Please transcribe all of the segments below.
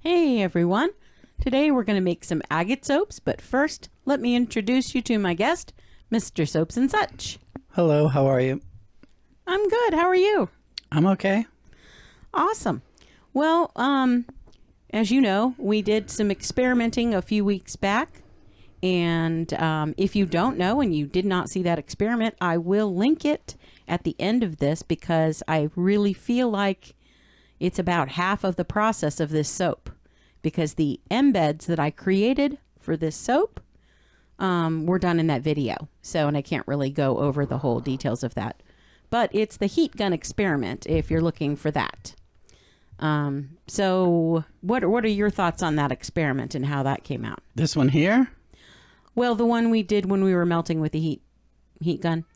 Hey everyone! Today we're going to make some agate soaps, but first let me introduce you to my guest, Mr. Soaps and Such. Hello, how are you? I'm good. How are you? I'm okay. Awesome. Well, as you know, we did some experimenting a few weeks back, and if you don't know and you did not see that experiment, I will link it at the end of this because I really feel like it's about half of the process of this soap, because the embeds that I created for this soap were done in that video. So, and I can't really go over the whole details of that, but it's the heat gun experiment if you're looking for that. So what are your thoughts on that experiment and how that came out? This one here? Well, the one we did when we were melting with the heat gun.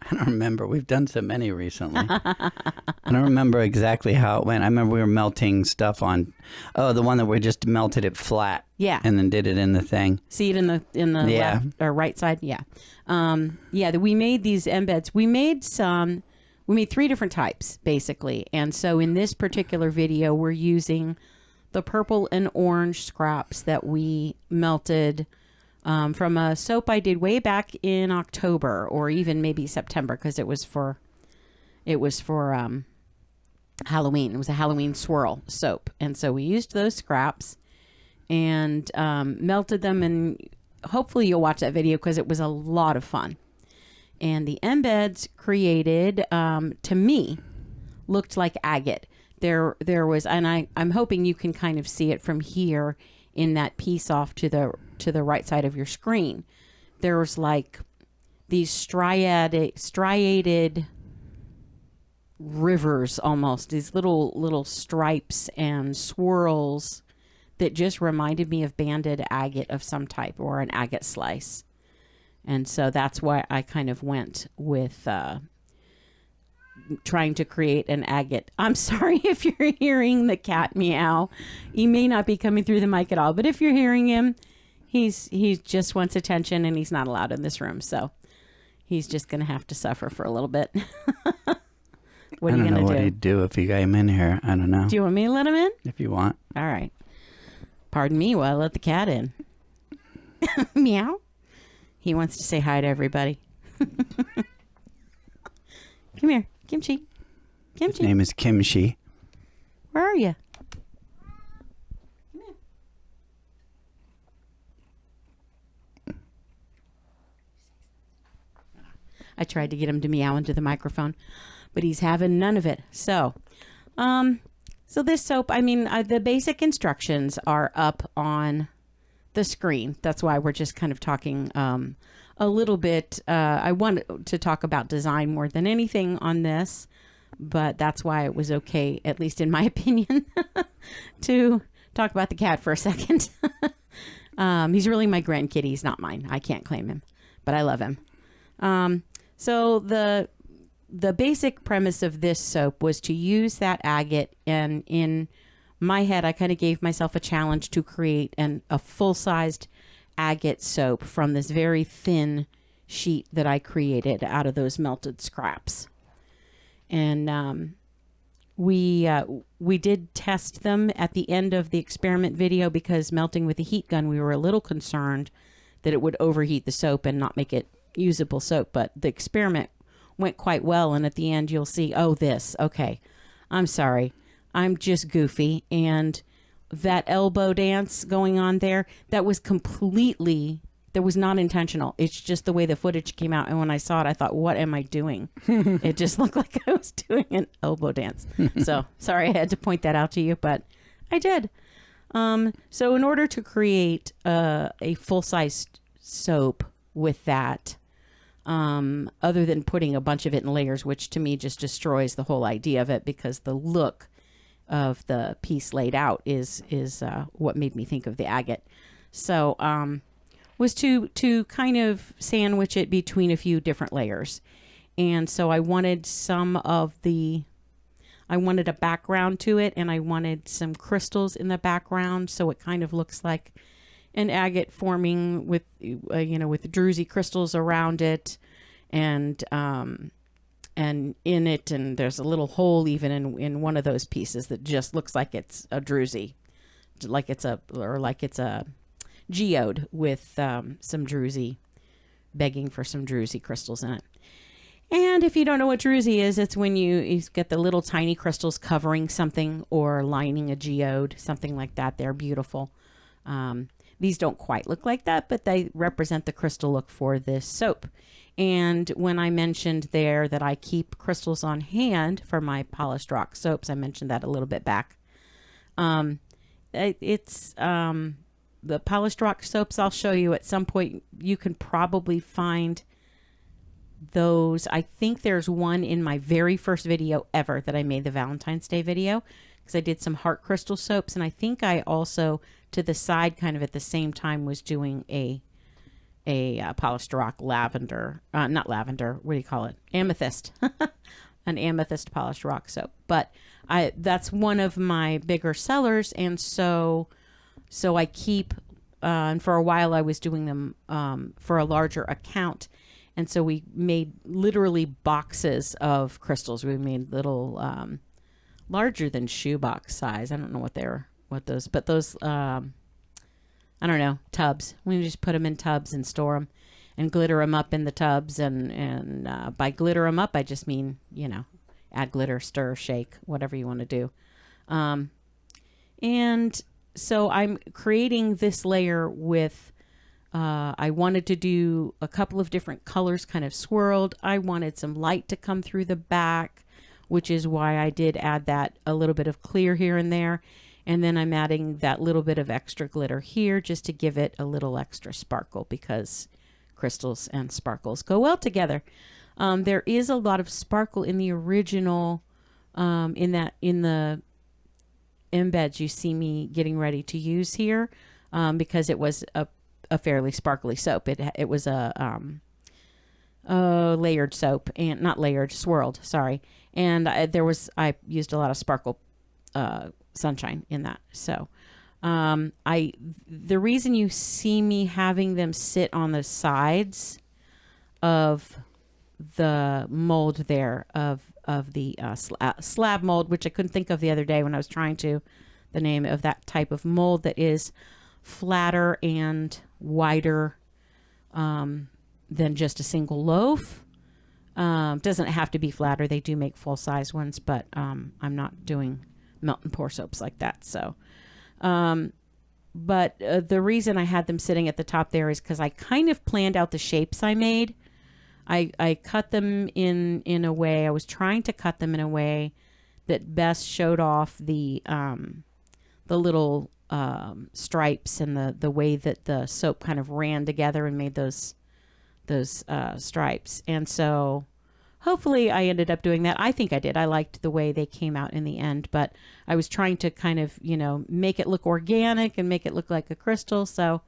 I don't remember. We've done so many recently. I don't remember exactly how it went. I remember we were melting stuff on, the one that we just melted it flat. Yeah. And then did it in the thing. See it in the Yeah. left or right side? Yeah. We made these embeds. We made 3 different types basically. And so in this particular video, we're using the purple and orange scraps that we melted from a soap I did way back in October or even maybe September, because it was for Halloween. It was a Halloween swirl soap, and so we used those scraps and melted them, and hopefully you'll watch that video because it was a lot of fun. And the embeds created, to me, looked like agate. There was, and I'm hoping you can kind of see it from here in that piece off to the right side of your screen. There was like these striated rivers, almost these little stripes and swirls that just reminded me of banded agate of some type or an agate slice. And so that's why I kind of went with trying to create an agate. I'm sorry if you're hearing the cat meow. He may not be coming through the mic at all, but if you're hearing him, he just wants attention and he's not allowed in this room. So he's just going to have to suffer for a little bit. What are you going to do? I don't know what he'd do if you got him in here. I don't know. Do you want me to let him in? If you want. All right. Pardon me while I let the cat in. Meow. He wants to say hi to everybody. Come here. Kimchi. His name is Kimchi. Where are you? Come here. I tried to get him to meow into the microphone, but he's having none of it. So this soap, the basic instructions are up on the screen. That's why we're just kind of talking a little bit. I wanted to talk about design more than anything on this, but that's why it was okay, at least in my opinion, to talk about the cat for a second. He's really my grandkitty. He's not mine. I can't claim him, but I love him. So the basic premise of this soap was to use that agate, and in my head, I kind of gave myself a challenge to create a full-sized agate soap from this very thin sheet that I created out of those melted scraps. And we did test them at the end of the experiment video, because melting with the heat gun, we were a little concerned that it would overheat the soap and not make it usable soap. But the experiment went quite well, and at the end you'll see, okay, I'm sorry, I'm just goofy, and that elbow dance going on there, that was not intentional. It's just the way the footage came out. And when I saw it, I thought, what am I doing? It just looked like I was doing an elbow dance. So sorry, I had to point that out to you, but I did. So in order to create a full-sized soap with that, other than putting a bunch of it in layers, which to me just destroys the whole idea of it, because the look of the piece laid out is what made me think of the agate. So was to kind of sandwich it between a few different layers. And so I wanted a background to it, and I wanted some crystals in the background, so it kind of looks like an agate forming with with druzy crystals around it, and and in it, and there's a little hole even in one of those pieces that just looks like it's a druzy, like it's a geode with some druzy, begging for some druzy crystals in it. And if you don't know what druzy is, it's when you get the little tiny crystals covering something or lining a geode, something like that. They're beautiful. These don't quite look like that, but they represent the crystal look for this soap. And when I mentioned there that I keep crystals on hand for my polished rock soaps, I mentioned that a little bit back. It's the polished rock soaps I'll show you at some point. You can probably find those. I think there's one in my very first video ever that I made, the Valentine's Day video, because I did some heart crystal soaps, and I think I also to the side kind of at the same time was doing a polished rock lavender, not lavender, what do you call it, amethyst, an amethyst polished rock soap. But that's one of my bigger sellers, and so I keep and for a while I was doing them for a larger account. And so we made literally boxes of crystals. We made little, larger than shoebox size. I don't know those, I don't know, tubs. We just put them in tubs and store them and glitter them up in the tubs. And by glitter them up, I just mean, add glitter, stir, shake, whatever you want to do. And so I'm creating this layer with, I wanted to do a couple of different colors kind of swirled. I wanted some light to come through the back, which is why I did add that a little bit of clear here and there. And then I'm adding that little bit of extra glitter here just to give it a little extra sparkle, because crystals and sparkles go well together. There is a lot of sparkle in the original, in the embeds you see me getting ready to use here, because it was a fairly sparkly soap. It was a layered soap, and not layered, swirled, sorry. And I used a lot of sparkle sunshine in that. So the reason you see me having them sit on the sides of the mold there of the slab mold, which I couldn't think of the other day when I was trying to, the name of that type of mold that is flatter and wider than just a single loaf. Doesn't have to be flatter. They do make full size ones, but I'm not doing melt and pour soaps like that. So, but the reason I had them sitting at the top there is because I kind of planned out the shapes I made. I cut them in a way, I was trying to cut them in a way that best showed off the little stripes and the way that the soap kind of ran together and made those stripes. And so hopefully I ended up doing that. I think I did. I liked the way they came out in the end, but I was trying to kind of, make it look organic and make it look like a crystal. So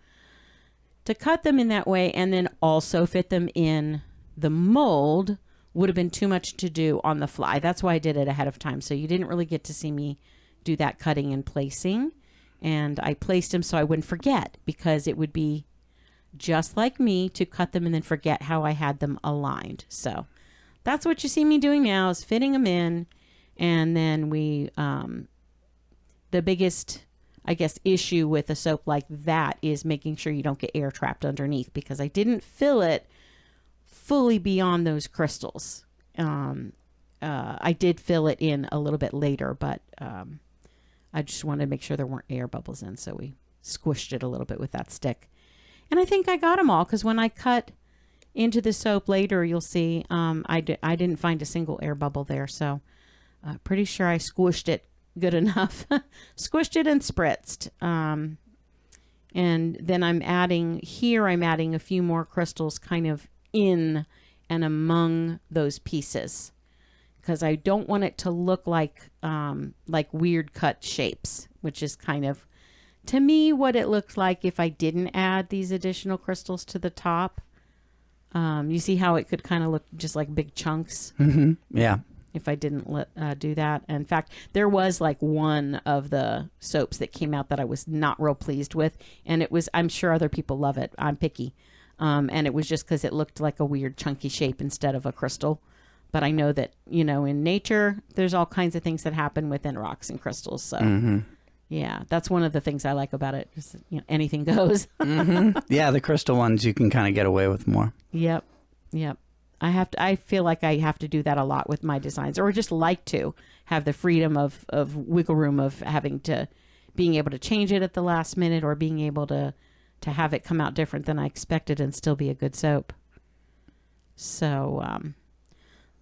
to cut them in that way and then also fit them in the mold would have been too much to do on the fly. That's why I did it ahead of time. So you didn't really get to see me do that cutting and placing. And I placed them so I wouldn't forget, because it would be just like me to cut them and then forget how I had them aligned. So that's what you see me doing now, is fitting them in. And then the biggest, I guess, issue with a soap like that is making sure you don't get air trapped underneath, because I didn't fill it fully beyond those crystals. I did fill it in a little bit later, but I just wanted to make sure there weren't air bubbles in. So we squished it a little bit with that stick. And I think I got them all, because when I cut into the soap later, you'll see I didn't find a single air bubble there. So pretty sure I squished it good enough. Squished it and spritzed. And then I'm adding a few more crystals kind of in and among those pieces, because I don't want it to look like weird cut shapes, which is kind of, to me, what it looks like if I didn't add these additional crystals to the top. You see how it could kind of look just like big chunks? Mm-hmm. Yeah. If I didn't do that. In fact, there was like one of the soaps that came out that I was not real pleased with. And it was, I'm sure other people love it. I'm picky. And it was just because it looked like a weird chunky shape instead of a crystal. But I know that, you know, in nature, there's all kinds of things that happen within rocks and crystals. So, yeah, that's one of the things I like about it. Just, you know, anything goes. Yeah, the crystal ones you can kind of get away with more. Yep. I feel like I have to do that a lot with my designs, or just like to have the freedom of wiggle room of being able to change it at the last minute, or being able to have it come out different than I expected and still be a good soap. So,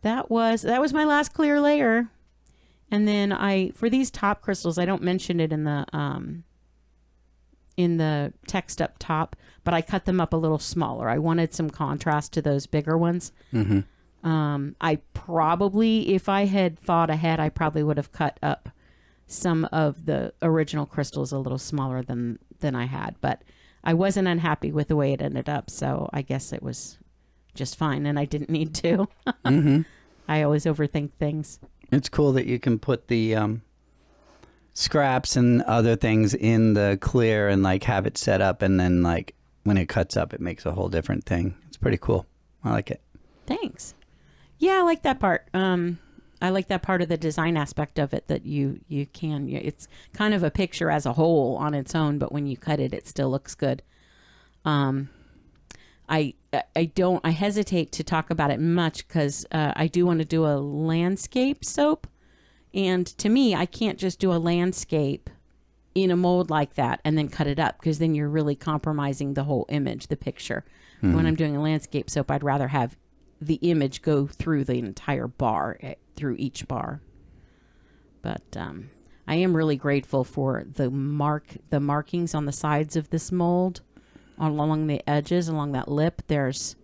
that was my last clear layer. And then for these top crystals, I don't mention it in the text up top, but I cut them up a little smaller. I wanted some contrast to those bigger ones. I probably, if I had thought ahead, I probably would have cut up some of the original crystals a little smaller than I had, but I wasn't unhappy with the way it ended up. So I guess it was just fine, and I didn't need to. I always overthink things. It's cool that you can put the scraps and other things in the clear and like have it set up, and then like when it cuts up, it makes a whole different thing. It's pretty cool. I like it. Thanks. Yeah, I like that part. I like that part of the design aspect of it, that you can. It's kind of a picture as a whole on its own, but when you cut it, it still looks good. I hesitate to talk about it much because I do want to do a landscape soap. And to me, I can't just do a landscape in a mold like that and then cut it up, because then you're really compromising the whole image, the picture. When I'm doing a landscape soap, I'd rather have the image go through the entire bar, through each bar. But I am really grateful for the markings on the sides of this mold. Along the edges, along that lip, there's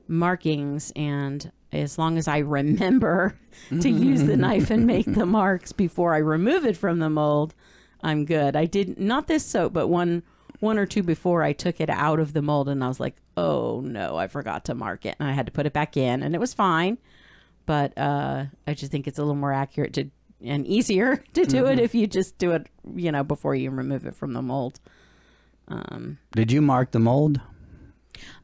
markings, and as long as I remember to use the knife and make the marks before I remove it from the mold, I'm good. I did not this soap, but one or two before I took it out of the mold, and I was like, oh no, I forgot to mark it, and I had to put it back in, and it was fine. But I just think it's a little more accurate and easier to do it if you just do it, you know, before you remove it from the mold. Did you mark the mold?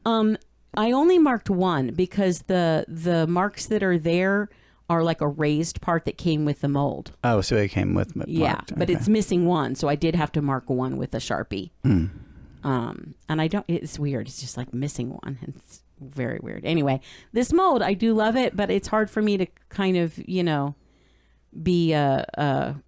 I only marked one because the marks that are there are like a raised part that came with the mold. Oh, so it came with marked. Yeah, but it's missing one, so I did have to mark one with a Sharpie. And it's weird. It's just like missing one. It's very weird. Anyway, this mold, I do love it, but it's hard for me to kind of, you know, be a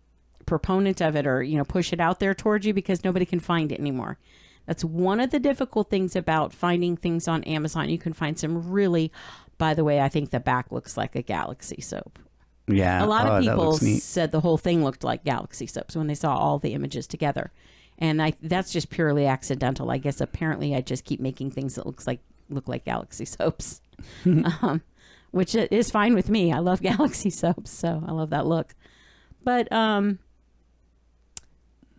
proponent of it, or, you know, push it out there towards you, because nobody can find it anymore. That's one of the difficult things about finding things on Amazon. You can find some really, by the way, I think the back looks like a Galaxy soap. Yeah. A lot of people said the whole thing looked like Galaxy soaps when they saw all the images together. And that's just purely accidental. I guess apparently I just keep making things that look like Galaxy soaps, which is fine with me. I love Galaxy soaps, so I love that look. But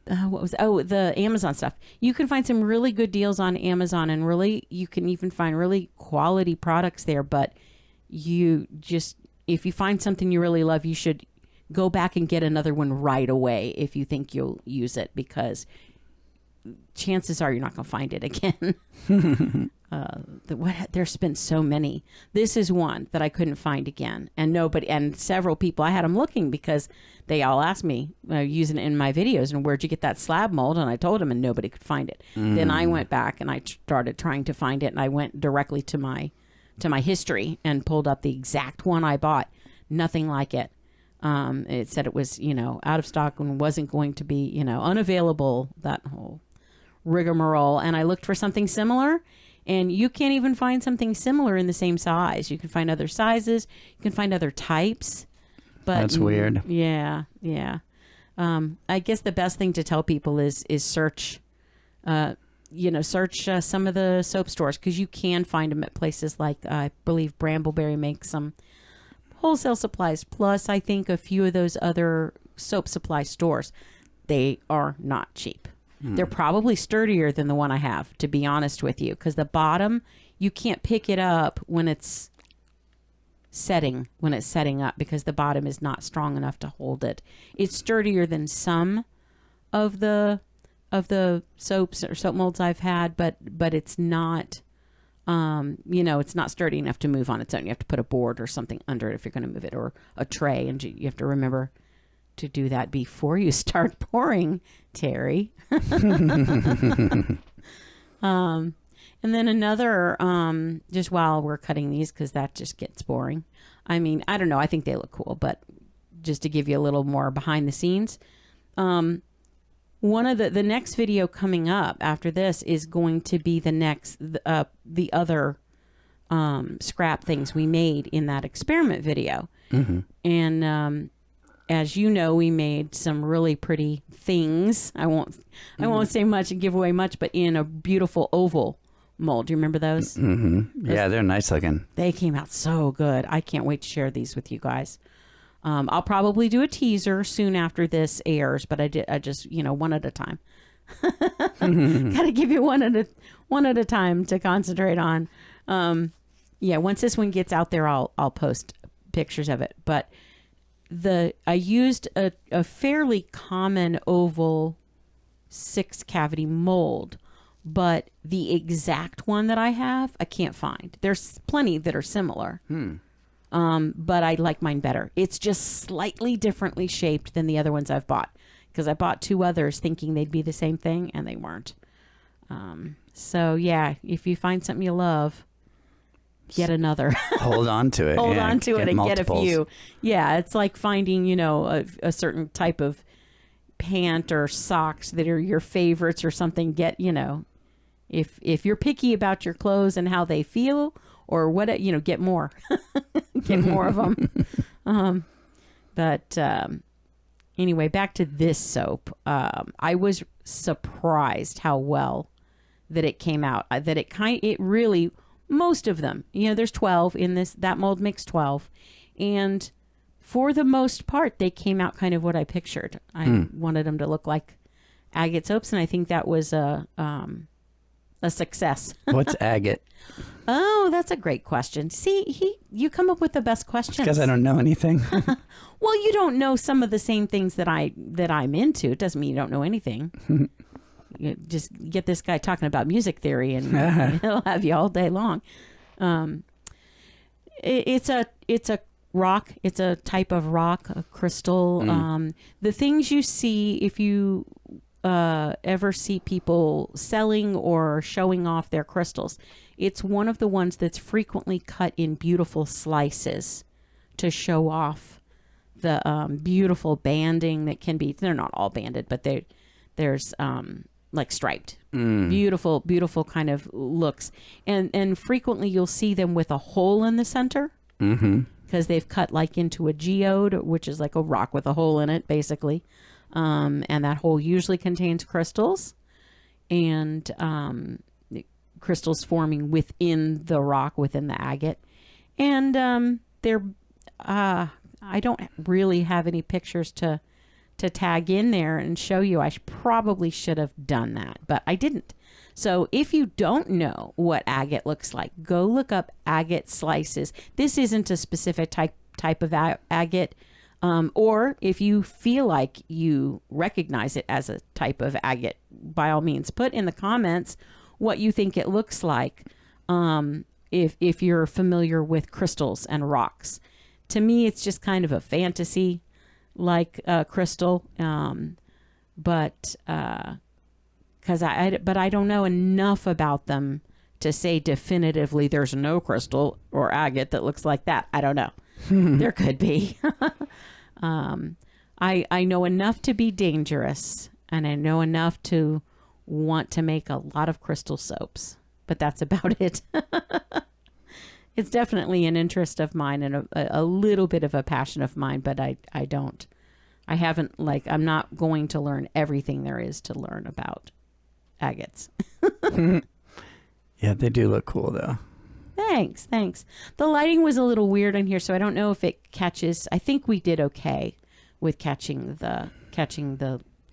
the Amazon stuff. You can find some really good deals on Amazon, and you can even find really quality products there. But if you find something you really love, you should go back and get another one right away if you think you'll use it, because chances are you're not going to find it again. There's been so many. This is one that I couldn't find again, and several people, I had them looking because they all asked me using it in my videos, and where'd you get that slab mold? And I told them, and nobody could find it. Then I went back and I started trying to find it, and I went directly to my history and pulled up the exact one I bought. Nothing like it. It said it was, you know, out of stock and wasn't going to be, you know, unavailable, that whole rigmarole. And I looked for something similar, and you can't even find something similar in the same size. You can find other sizes, you can find other types, but that's weird. Yeah. I guess the best thing to tell people is search, search some of the soap stores, because you can find them at places like, I believe Brambleberry makes some wholesale supplies, plus I think a few of those other soap supply stores. They are not cheap. They're probably sturdier than the one I have, to be honest with you, because the bottom, you can't pick it up when it's setting up, because the bottom is not strong enough to hold it. It's sturdier than some of the soaps or soap molds I've had, but it's not It's not sturdy enough to move on its own. You have to put a board or something under it if you're going to move it, or a tray. And you have to remember to do that before you start pouring, Terry. And then another, just while we're cutting these, because that just gets boring. I mean, I don't know. I think they look cool, but just to give you a little more behind the scenes, one of the next video coming up after this is going to be the other scrap things we made in that experiment video. Mm-hmm. And as you know, we made some really pretty things. I won't say much and give away much, but in a beautiful oval mold. Do you remember those? Mm-hmm. Yeah, they're nice looking. They came out so good. I can't wait to share these with you guys. I'll probably do a teaser soon after this airs, but I just one at a time. Got to give you one at a time to concentrate on. Once this one gets out there, I'll post pictures of it. But I used a fairly common oval 6-cavity mold, but the exact one that I have, I can't find. There's plenty that are similar. But I like mine better. It's just slightly differently shaped than the other ones I've bought, because I bought 2 others thinking they'd be the same thing, and they weren't. So yeah, if you find something you love, get another. Hold on to it. Hold on to it and multiples. Get a few. Yeah, it's like finding, a certain type of pant or socks that are your favorites or something. Get, if you're picky about your clothes and how they feel, or what, get more. Get more of them. Anyway, back to this soap. I was surprised how well that it came out. It really, most of them, there's 12 in that mold makes 12. And for the most part, they came out kind of what I pictured. I wanted them to look like agate soaps, and I think that was a success. What's agate? Oh, that's a great question. See, you come up with the best questions. Because I don't know anything. Well, you don't know some of the same things that I'm into. It doesn't mean you don't know anything. You just get this guy talking about music theory, and he'll have you all day long. It's a rock. It's a type of rock, a crystal. The things you see, if you ever see people selling or showing off their crystals, it's one of the ones that's frequently cut in beautiful slices to show off the beautiful banding that can be. They're not all banded, but there's like striped, beautiful kind of looks, and frequently you'll see them with a hole in the center, because they've cut like into a geode, which is like a rock with a hole in it, basically. And that hole usually contains crystals, and crystals forming within the rock, within the agate. And I don't really have any pictures to tag in there and show you. I probably should have done that, but I didn't. So if you don't know what agate looks like, go look up agate slices. This isn't a specific type of agate. Or if you feel like you recognize it as a type of agate, by all means, put in the comments what you think it looks like. If you're familiar with crystals and rocks, to me, it's just kind of a fantasy like crystal. But I don't know enough about them to say definitively there's no crystal or agate that looks like that. I don't know. There could be. I know enough to be dangerous, and I know enough to want to make a lot of crystal soaps, but that's about it. It's definitely an interest of mine and a little bit of a passion of mine, but I'm not going to learn everything there is to learn about agates. Yeah, they do look cool though. Thanks. The lighting was a little weird in here, so I don't know if it catches. I think we did okay with catching the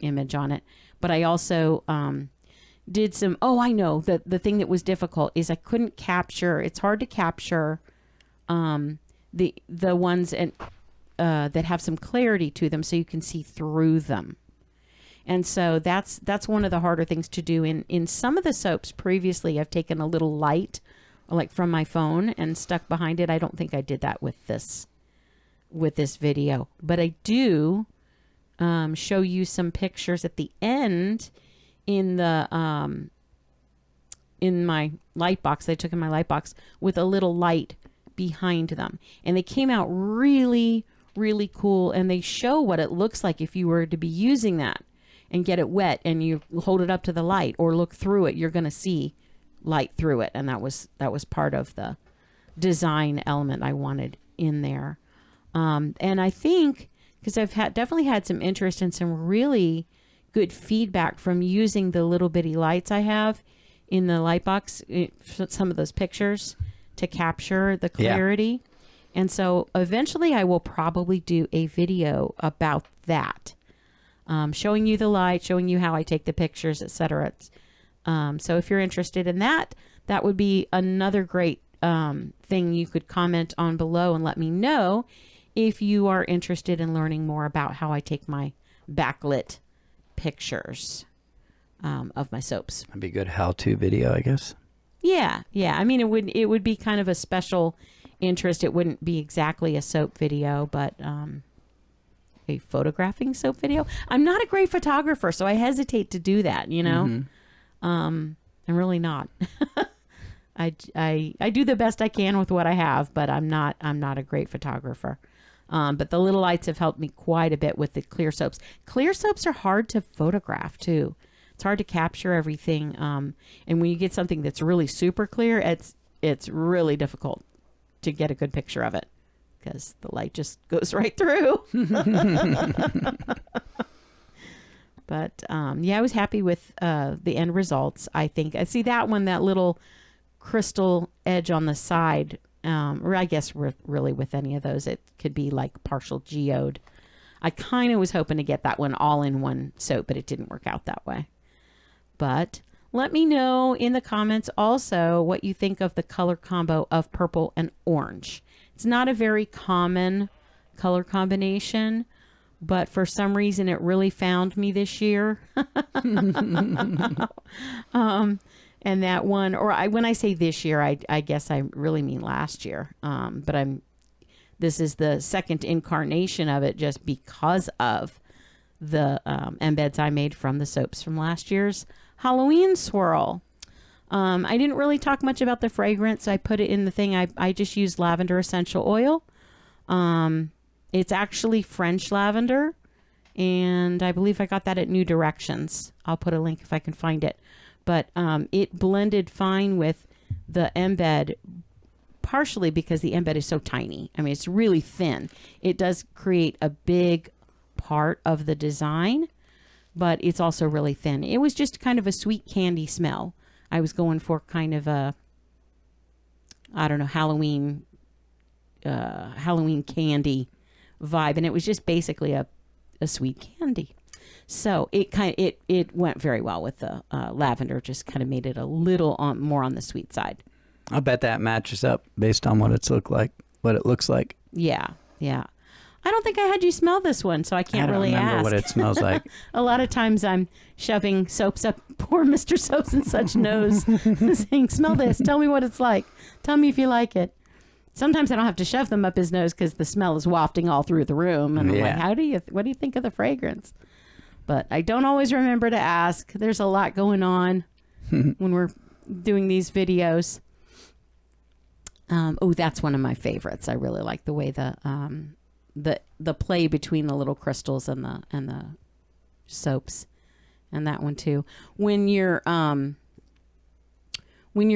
image on it. But I also did some. Oh, I know the thing that was difficult is I couldn't capture. It's hard to capture the ones that have some clarity to them, so you can see through them. And so that's one of the harder things to do. In some of the soaps previously, I've taken a little light like from my phone and stuck behind it. I don't think I did that with this video, but I do show you some pictures at the end in the in my light box. I took in my light box with a little light behind them, and they came out really, really cool, and they show what it looks like if you were to be using that and get it wet and you hold it up to the light or look through it. You're going to see light through it, and that was part of the design element I wanted in there. And I think because I've definitely had some interest and some really good feedback from using the little bitty lights I have in the light box, some of those pictures to capture the clarity. Yeah. And so eventually I will probably do a video about that, showing you the light, showing you how I take the pictures, etc. So if you're interested in that, that would be another great thing you could comment on below and let me know if you are interested in learning more about how I take my backlit pictures of my soaps. That'd be a good how-to video, I guess. Yeah. I mean, it would be kind of a special interest. It wouldn't be exactly a soap video, but a photographing soap video. I'm not a great photographer, so I hesitate to do that, you know. Mm-hmm. I'm really not. I do the best I can with what I have, but I'm not a great photographer. But the little lights have helped me quite a bit with the clear soaps. Clear soaps are hard to photograph too. It's hard to capture everything. And when you get something that's really super clear, it's really difficult to get a good picture of it because the light just goes right through. But yeah, I was happy with the end results. I think I see that one, that little crystal edge on the side. Or I guess really with any of those, it could be like partial geode. I kind of was hoping to get that one all in one soap, but it didn't work out that way. But let me know in the comments also what you think of the color combo of purple and orange. It's not a very common color combination, but for some reason it really found me this year. And that one, or when I say this year, I guess I really mean last year. But this is the second incarnation of it just because of the embeds I made from the soaps from last year's Halloween swirl. I didn't really talk much about the fragrance. I put it in the thing. I just used lavender essential oil. It's actually French lavender, and I believe I got that at New Directions. I'll put a link if I can find it. But it blended fine with the embed, partially because the embed is so tiny. I mean, it's really thin. It does create a big part of the design, but it's also really thin. It was just kind of a sweet candy smell. I was going for kind of a, I don't know, Halloween candy vibe, and it was just basically a sweet candy. So it went very well with the lavender. Just kind of made it a little more on the sweet side. I'll bet that matches up based on what it looks like. Yeah. I don't think I had you smell this one, so I can't really ask. I don't remember what it smells like. A lot of times I'm shoving soaps up poor Mr. Soaps and Such nose, saying, "Smell this. Tell me what it's like. Tell me if you like it." Sometimes I don't have to shove them up his nose because the smell is wafting all through the room, and I'm like, "What do you think of the fragrance?" But I don't always remember to ask. There's a lot going on when we're doing these videos. Oh, that's one of my favorites. I really like the way the play between the little crystals and the soaps, and that one too. When you're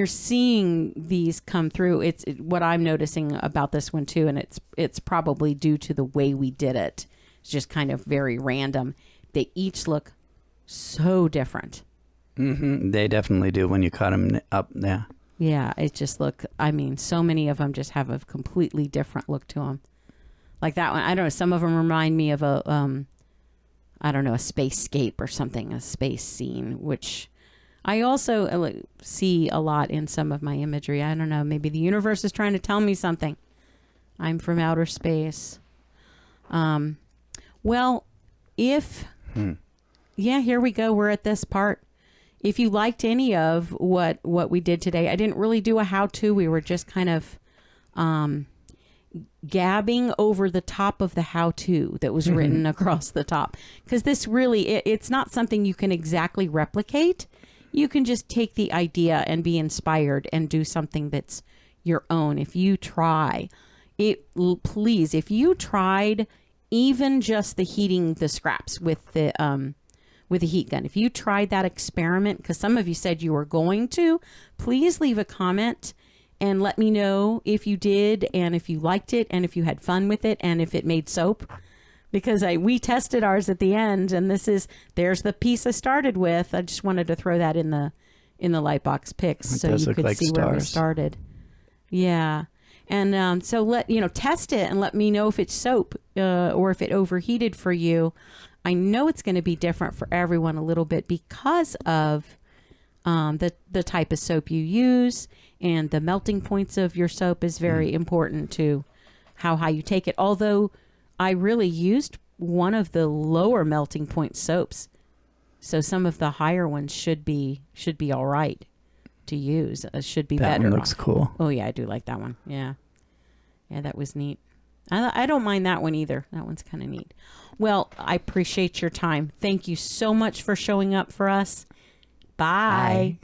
seeing these come through, what I'm noticing about this one too, and it's probably due to the way we did it. It's just kind of very random. They each look so different. Mm-hmm. They definitely do when you cut them up. Yeah, it just so many of them just have a completely different look to them. Like that one, I don't know, some of them remind me of a spacescape or something, a space scene, which I also see a lot in some of my imagery. I don't know, maybe the universe is trying to tell me something. I'm from outer space. Well, here we go. We're at this part. if you liked any of what we did today, I didn't really do a how-to. We were just kind of gabbing over the top of the how-to that was written across the top. Because this really, it's not something you can exactly replicate. You can just take the idea and be inspired and do something that's your own. If you try it, please, if you tried even just the heating the scraps with the heat gun, if you tried that experiment, because some of you said you were going to, please leave a comment and let me know if you did and if you liked it and if you had fun with it and if it made soap. Because we tested ours at the end, and there's the piece I started with. I just wanted to throw that in the Lightbox pics so you could see where we started. Yeah. And so test it and let me know if it's soap or if it overheated for you. I know it's going to be different for everyone a little bit because of the type of soap you use, and the melting points of your soap is very important to how high you take it. Although I really used one of the lower melting point soaps, so some of the higher ones should be all right to use. Should be better. That one looks cool. Oh yeah, I do like that one. Yeah, that was neat. I don't mind that one either. That one's kind of neat. Well, I appreciate your time. Thank you so much for showing up for us. Bye.